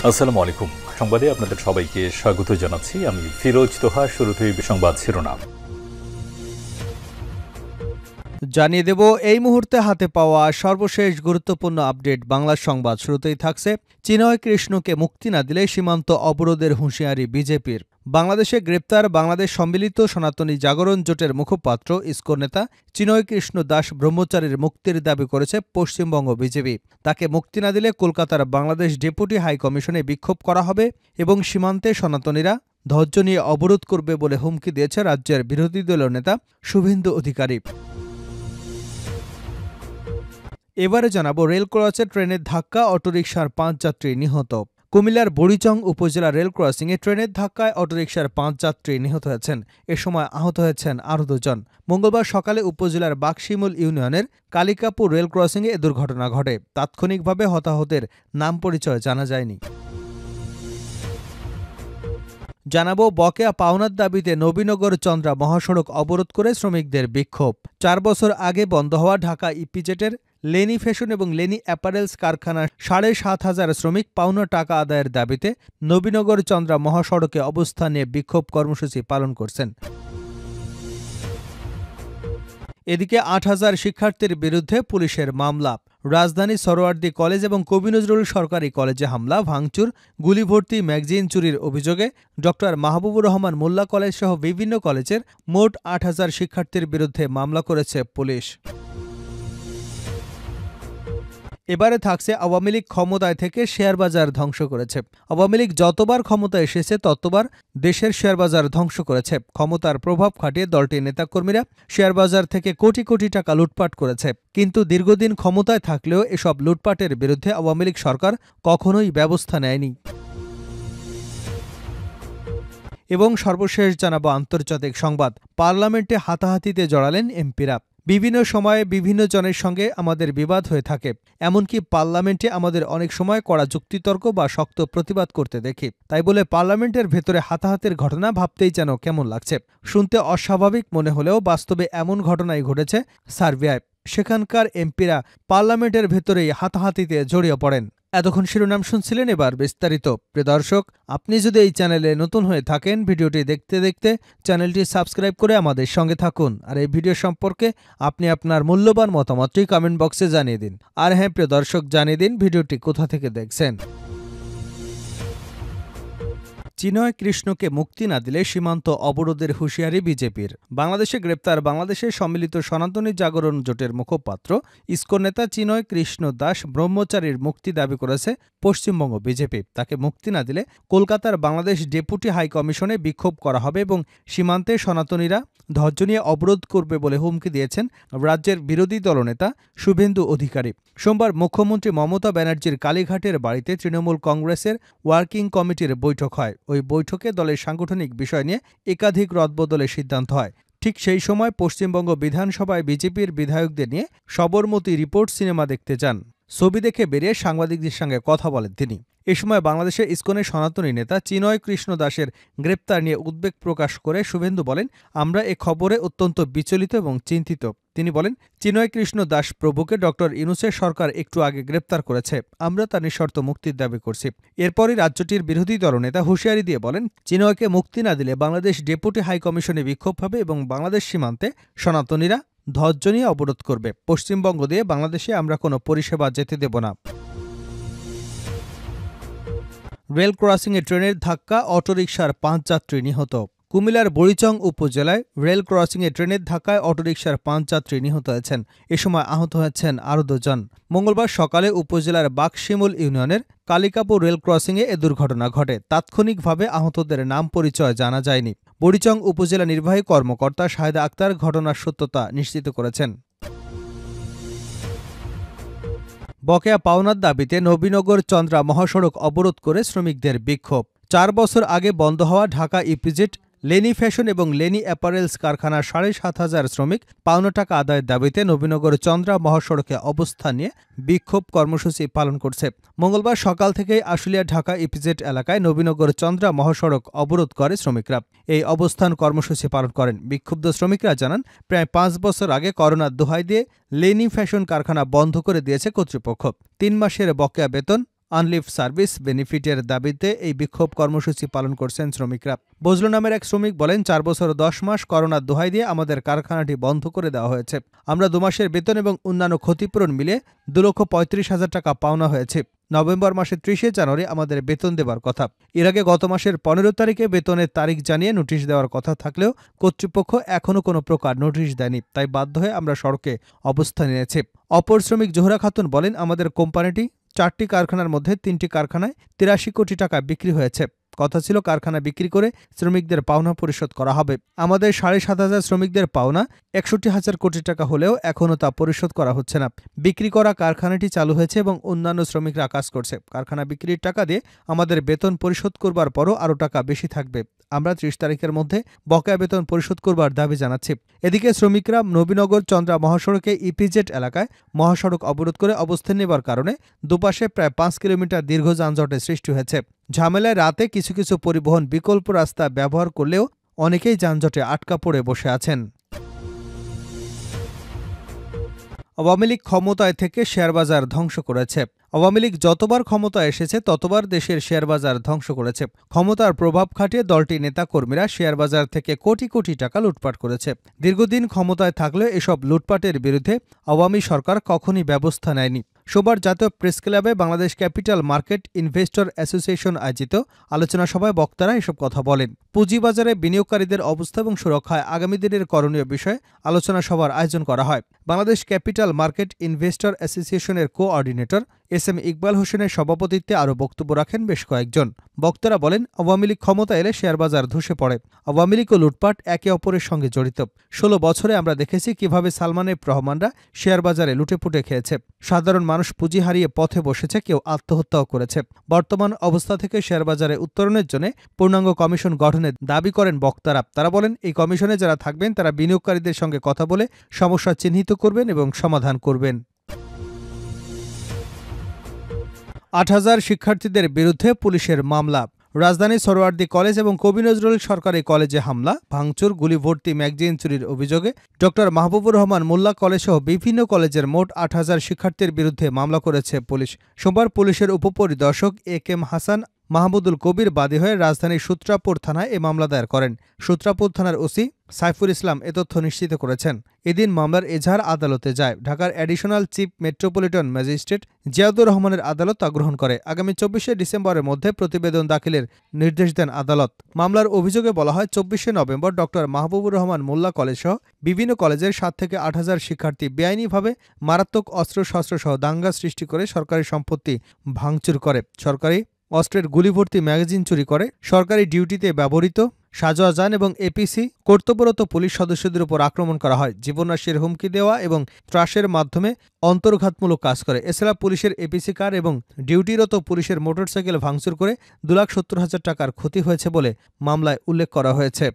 আসসালামু আলাইকুম। সংবাদে আপনাদের সবাইকে স্বাগত জানাচ্ছি। আমি ফিরোজ তোহা। শুরুতেই সংবাদ শিরোনাম জানিয়ে দেব এই মুহূর্তে হাতে পাওয়া সর্বশেষ গুরুত্বপূর্ণ আপডেট। বাংলা সংবাদ শুরুতেই থাকছে চিনয় কৃষ্ণকে মুক্তি না দিলে সীমান্ত অবরোধের হুঁশিয়ারি বিজেপির। বাংলাদেশে গ্রেপ্তার বাংলাদেশ সম্মিলিত সনাতনী জাগরণ জোটের মুখপাত্র ইসকো নেতা চিনয় কৃষ্ণ দাস ব্রহ্মচারীর মুক্তির দাবি করেছে পশ্চিমবঙ্গ বিজেপি। তাকে মুক্তি না দিলে কলকাতার বাংলাদেশ ডেপুটি হাই কমিশনে বিক্ষোভ করা হবে এবং সীমান্তে সনাতনীরা ধৈর্য নিয়ে অবরোধ করবে বলে হুমকি দিয়েছে রাজ্যের বিরোধী দলীয় নেতা শুভেন্দু অধিকারী। এবারে জানাবো রেল ক্রসে ট্রেনের ধাক্কা অটোরিকশার ৫ যাত্রী নিহত। কুমিল্লার বুড়িচং উপজেলা রেল ক্রসিংয়ে ট্রেনের ধাক্কায় অটোরিকশার ৫ যাত্রী নিহত হয়েছেন। এ সময় আহত হয়েছেন আরও ২ জন। মঙ্গলবার সকালে উপজেলার বাকশিমুল ইউনিয়নের কালিকাপুর রেল ক্রসিংয়ে এ দুর্ঘটনা ঘটে। তাৎক্ষণিকভাবে হতাহতের নাম পরিচয় জানা যায়নি। জানাবো বকেয়া পাওনার দাবিতে নবীনগর চন্দ্রা মহাসড়ক অবরোধ করে শ্রমিকদের বিক্ষোভ। ৪ বছর আগে বন্ধ হওয়া ঢাকা ইপিজেটের লেনি ফ্যাশন এবং লেনি অ্যাপারেলস কারখানার ৭,৫০০ শ্রমিক পাওনা টাকা আদায়ের দাবিতে নবীনগর চন্দ্রা মহাসড়কে অবস্থান নিয়ে বিক্ষোভ কর্মসূচি পালন করছেন। এদিকে ৮,০০০ শিক্ষার্থীর বিরুদ্ধে পুলিশের মামলা। রাজধানী সরোয়ার্দী কলেজ এবং কবি নজরুল সরকারি কলেজে হামলা, ভাঙচুর, গুলিভর্তি ম্যাগাজিন চুরির অভিযোগে ড মাহবুবুর রহমান মোল্লা কলেজ সহ বিভিন্ন কলেজের মোট ৮,০০০ শিক্ষার্থীর বিরুদ্ধে মামলা করেছে পুলিশ। এবারে থাকছে আওয়ামী লীগ ক্ষমতায় থেকে শেয়ারবাজার ধ্বংস করেছে। আওয়ামী লীগ যতবার ক্ষমতায় এসেছে ততবার দেশের শেয়ারবাজার ধ্বংস করেছে। ক্ষমতার প্রভাব খাটিয়ে দলটির নেতাকর্মীরা শেয়ারবাজার থেকে কোটি কোটি টাকা লুটপাট করেছে। কিন্তু দীর্ঘদিন ক্ষমতায় থাকলেও এসব লুটপাটের বিরুদ্ধে আওয়ামী লীগ সরকার কখনোই ব্যবস্থা নেয়নি। এবং সর্বশেষ জানাবো আন্তর্জাতিক সংবাদ। পার্লামেন্টে হাতাহাতিতে জড়ালেন এমপিরা। বিভিন্ন সময়ে বিভিন্ন জনের সঙ্গে আমাদের বিবাদ হয়ে থাকে। এমনকি পার্লামেন্টে আমাদের অনেক সময় কড়া যুক্তিতর্ক বা শক্ত প্রতিবাদ করতে দেখি। তাই বলে পার্লামেন্টের ভেতরে হাতাহাতির ঘটনা ভাবতেই যেন কেমন লাগছে। শুনতে অস্বাভাবিক মনে হলেও বাস্তবে এমন ঘটনাই ঘটেছে সার্বিয়ায়। সেখানকার এমপিরা পার্লামেন্টের ভেতরেই হাতাহাতিতে জড়িয়ে পড়েন। এতক্ষণ শিরোনাম শুনছিলেন, এবার বিস্তারিত। প্রিয় দর্শক, আপনি যদি এই চ্যানেলে নতুন হয়ে থাকেন, ভিডিওটি দেখতে দেখতে চ্যানেলটি সাবস্ক্রাইব করে আমাদের সঙ্গে থাকুন। আর এই ভিডিও সম্পর্কে আপনি আপনার মূল্যবান মতামতটি কমেন্ট বক্সে জানিয়ে দিন। আর হ্যাঁ প্রিয় দর্শক, জানিয়ে দিন ভিডিওটি কোথা থেকে দেখছেন। চিনয় কৃষ্ণকে মুক্তি না দিলে সীমান্ত অবরোধের হুঁশিয়ারি বিজেপির। বাংলাদেশে গ্রেপ্তার বাংলাদেশের সম্মিলিত সনাতনী জাগরণ জোটের মুখপাত্র ইসকো নেতা চিনয় কৃষ্ণ দাস ব্রহ্মচারীর মুক্তি দাবি করেছে পশ্চিমবঙ্গ বিজেপি। তাকে মুক্তি না দিলে কলকাতার বাংলাদেশ ডেপুটি হাই কমিশনে বিক্ষোভ করা হবে এবং সীমান্তে সনাতনীরা ধৈর্য নিয়ে অবরোধ করবে বলে হুমকি দিয়েছেন রাজ্যের বিরোধী দলনেতা শুভেন্দু অধিকারী। সোমবার মুখ্যমন্ত্রী মমতা ব্যানার্জির কালীঘাটের বাড়িতে তৃণমূল কংগ্রেসের ওয়ার্কিং কমিটির বৈঠক হয়। ওই বৈঠকে দলের সাংগঠনিক বিষয় নিয়ে একাধিক রদবদলের সিদ্ধান্ত হয়। ঠিক সেই সময় পশ্চিমবঙ্গ বিধানসভায় বিজেপির বিধায়কদের নিয়ে সবরমতী রিপোর্ট সিনেমা দেখতে যান। ছবি দেখে বেরিয়ে সাংবাদিকদের সঙ্গে কথা বলেন তিনি। এ সময় বাংলাদেশের ইসকনের সনাতনী নেতা চিনয় কৃষ্ণ দাসের গ্রেপ্তার নিয়ে উদ্বেগ প্রকাশ করে শুভেন্দু বলেন, আমরা এ খবরে অত্যন্ত বিচলিত এবং চিন্তিত। তিনি বলেন, চিনয় কৃষ্ণ দাস প্রভুকে ড ইউনূসের সরকার একটু আগে গ্রেপ্তার করেছে। আমরা তার নিঃশর্ত মুক্তির দাবি করছি। এরপরই রাজ্যটির বিরোধী দলনেতা হুঁশিয়ারি দিয়ে বলেন, চিনয়কে মুক্তি না দিলে বাংলাদেশ ডেপুটি হাই কমিশনে বিক্ষোভ হবে এবং বাংলাদেশ সীমান্তে সনাতনীরা ধৈর্য নিয়ে অবরোধ করবে। পশ্চিমবঙ্গ দিয়ে বাংলাদেশে আমরা কোনো পরিষেবা যেতে দেব না। রেল ক্রসিংয়ে ট্রেনের ধাক্কা অটোরিকশার ৫ যাত্রী নিহত। কুমিল্লার বুড়িচং উপজেলায় রেল ক্রসিংয়ে ট্রেনের ধাক্কায় অটোরিকশার ৫ যাত্রী নিহত হয়েছেন। এ সময় আহত হয়েছেন আরও ২ জন। মঙ্গলবার সকালে উপজেলার বাকশিমুল ইউনিয়নের কালিকাপুর রেল ক্রসিংয়ে এ দুর্ঘটনা ঘটে। তাৎক্ষণিকভাবে আহতদের নাম পরিচয় জানা যায়নি। বুড়িচং উপজেলা নির্বাহী কর্মকর্তা শাহেদা আক্তার ঘটনার সত্যতা নিশ্চিত করেছেন। বকেয়া পাওনার দাবিতে নবীনগর চন্দ্রা মহাসড়ক অবরোধ করে শ্রমিকদের বিক্ষোভ। ৪ বছর আগে বন্ধ হওয়া ঢাকা ইপিজেট লেনি ফ্যাশন এবং লেনি অ্যাপারেলস কারখানার ৭,৫০০ শ্রমিক পাওনা টাকা আদায়ের দাবিতে নবীনগর চন্দ্রা মহাসড়কে অবস্থান নিয়ে বিক্ষোভ কর্মসূচি পালন করছে। মঙ্গলবার সকাল থেকেই আশুলিয়া ঢাকা ইপিজেড এলাকায় নবীনগর চন্দ্রা মহাসড়ক অবরোধ করে শ্রমিকরা। এই অবস্থান কর্মসূচি পালন করেন। বিক্ষুব্ধ শ্রমিকরা জানান, প্রায় ৫ বছর আগে করোনার দোহাই দিয়ে লেনি ফ্যাশন কারখানা বন্ধ করে দিয়েছে কর্তৃপক্ষ। ৩ মাসের বকেয়া বেতন আনলিভ সার্ভিস বেনিফিটের দাবিতে এই বিক্ষোভ কর্মসূচি পালন করছেন শ্রমিকরা। বজলু নামের এক শ্রমিক বলেন, 4 বছর 10 মাস করোনার দোহাই দিয়ে আমাদের কারখানাটি বন্ধ করে দেওয়া হয়েছে। আমরা 2 মাসের বেতন এবং অন্যান্য ক্ষতিপূরণ মিলে 2,35,000 টাকা পাওনা হয়েছে। নভেম্বর মাসের 30 জানুয়ারি আমাদের বেতন দেবার কথা। এর আগে গত মাসের 15 তারিখে বেতনের তারিখ জানিয়ে নোটিশ দেওয়ার কথা থাকলেও কর্তৃপক্ষ এখনও কোনো প্রকার নোটিশ দেয়নি, তাই বাধ্য হয়ে আমরা সড়কে অবস্থান নিয়েছি। অপর শ্রমিক জোহরা খাতুন বলেন, আমাদের কোম্পানিটি 4টি কারখানার মধ্যে 3টি কারখানায় 83 কোটি টাকা বিক্রি হয়েছে। কথা ছিল কারখানা বিক্রি করে শ্রমিকদের পাওনা পরিশোধ করা হবে। আমাদের 7,500 শ্রমিকদের পাওনা 61,000 কোটি টাকা হলেও এখনও তা পরিশোধ করা হচ্ছে না। বিক্রি করা কারখানাটি চালু হয়েছে এবং অন্যান্য শ্রমিকরা কাজ করছে। কারখানা বিক্রির টাকা দিয়ে আমাদের বেতন পরিশোধ করবার পরও আরও টাকা বেশি থাকবে। আমরা 30 তারিখের মধ্যে বকেয়া বেতন পরিশোধ করবার দাবি জানাচ্ছি। এদিকে শ্রমিকরা নবীনগর চন্দ্রা মহাসড়কে ইপিজেড এলাকায় মহাসড়ক অবরোধ করে অবস্থান নেবার কারণে দুপাশে প্রায় 5 কিলোমিটার দীর্ঘ যানজটের সৃষ্টি হয়েছে। ঝামেলায় রাতে কিছু কিছু পরিবহন বিকল্প রাস্তা ব্যবহার করলেও অনেকেই যানজটে আটকা পড়ে বসে আছেন। আওয়ামী লীগ ক্ষমতায় থেকে শেয়ারবাজার ধ্বংস করেছে। আওয়ামী লীগ যতবার ক্ষমতায় এসেছে ততবার দেশের শেয়ারবাজার ধ্বংস করেছে। ক্ষমতার প্রভাব খাটিয়ে দলটির নেতাকর্মীরা শেয়ারবাজার থেকে কোটি কোটি টাকা লুটপাট করেছে। দীর্ঘদিন ক্ষমতায় থাকলেও এসব লুটপাটের বিরুদ্ধে আওয়ামী সরকার কখনই ব্যবস্থা নেয়নি। সোমবার জাতীয় প্রেস ক্লাবে Bangladesh capital market investor association আয়োজিত আলোচনা সভায় বক্তারা এসব কথা বলেন। পুঁজিবাজারে বিনিয়োগকারীদের অবস্থা এবং সুরক্ষায় আগামী দিনের করণীয় বিষয়ে আলোচনা সভার আয়োজন করা হয়। বাংলাদেশ ক্যাপিটাল মার্কেট ইনভেস্টর অ্যাসোসিয়েশনের কোঅর্ডিনেটর এস.এম. ইকবাল হোসেনের সভাপতিত্বে আরও বক্তব্য রাখেন বেশ কয়েকজন। বক্তারা বলেন, আওয়ামী লীগ ক্ষমতা এলে শেয়ারবাজার ধসে পড়ে। আওয়ামী লীগ ও লুটপাট একে অপরের সঙ্গে জড়িত। 16 বছরে আমরা দেখেছি কিভাবে সালমান এফ রহমানরা শেয়ারবাজারে লুটেপুটে খেয়েছে। সাধারণ মানুষ পুঁজি হারিয়ে পথে বসেছে, কেউ আত্মহত্যাও করেছে। বর্তমান অবস্থা থেকে শেয়ারবাজারে উত্তরণের জন্য পূর্ণাঙ্গ কমিশন গঠনের দাবি করেন বক্তারা। তারা বলেন, এই কমিশনে যারা থাকবেন তারা বিনিয়োগকারীদের সঙ্গে কথা বলে সমস্যা চিহ্নিত করবেন এবং সমাধান করবেন। 8,000 শিক্ষার্থীদের বিরুদ্ধে পুলিশের মামলা। রাজধানীর সরোয়ার্দী কলেজ এবং কবি নজরুল সরকারি কলেজে হামলা, ভাঙচুর, গুলি ভর্তি ম্যাগাজিন চুরির অভিযোগে ড. মাহবুবুর রহমান মোল্লা কলেজসহ বিভিন্ন কলেজের মোট 8,000 শিক্ষার্থীর বিরুদ্ধে মামলা করেছে পুলিশ। সোমবার পুলিশের উপপরিদর্শক এ.কে.এম. হাসান মাহমুদুল কবির বাদী হয়ে রাজধানীর সূত্রাপুর থানায় এ মামলা দায়ের করেন। সূত্রাপুর থানার ওসি সাইফুল ইসলাম এ তথ্য নিশ্চিত করেছেন। এদিন মামলার এজাহার আদালতে যায়। ঢাকার additional chief metropolitan magistrate Ziaur রহমানের আদালত তা গ্রহণ করে। আগামী 24শে ডিসেম্বরের মধ্যে প্রতিবেদন দাখিলের নির্দেশ দেন আদালত। মামলার অভিযোগে বলা হয়, 24শে নভেম্বর ড. মাহবুবুর রহমান মোল্লা কলেজসহ বিভিন্ন কলেজের 7 থেকে 8,000 শিক্ষার্থী বেআইনিভাবে মারাত্মক অস্ত্রশস্ত্রসহ দাঙ্গা সৃষ্টি করে সরকারি সম্পত্তি ভাঙচুর করে, সরকারি অস্ত্রের গুলিভর্তি ম্যাগাজিন চুরি করে, সরকারি ডিউটিতে ব্যবহৃত সাজোয়া যান এবং এপিসি কর্তব্যরত পুলিশ সদস্যদের উপর আক্রমণ করা হয়, জীবননাশের হুমকি দেওয়া এবং ত্রাসের মাধ্যমে অন্তর্ঘাতমূলক কাজ করে। এছাড়া পুলিশের এপিসি কার এবং ডিউটিরত পুলিশের মোটরসাইকেল ভাঙচুর করে 2,70,000 টাকার ক্ষতি হয়েছে বলে মামলায় উল্লেখ করা হয়েছে।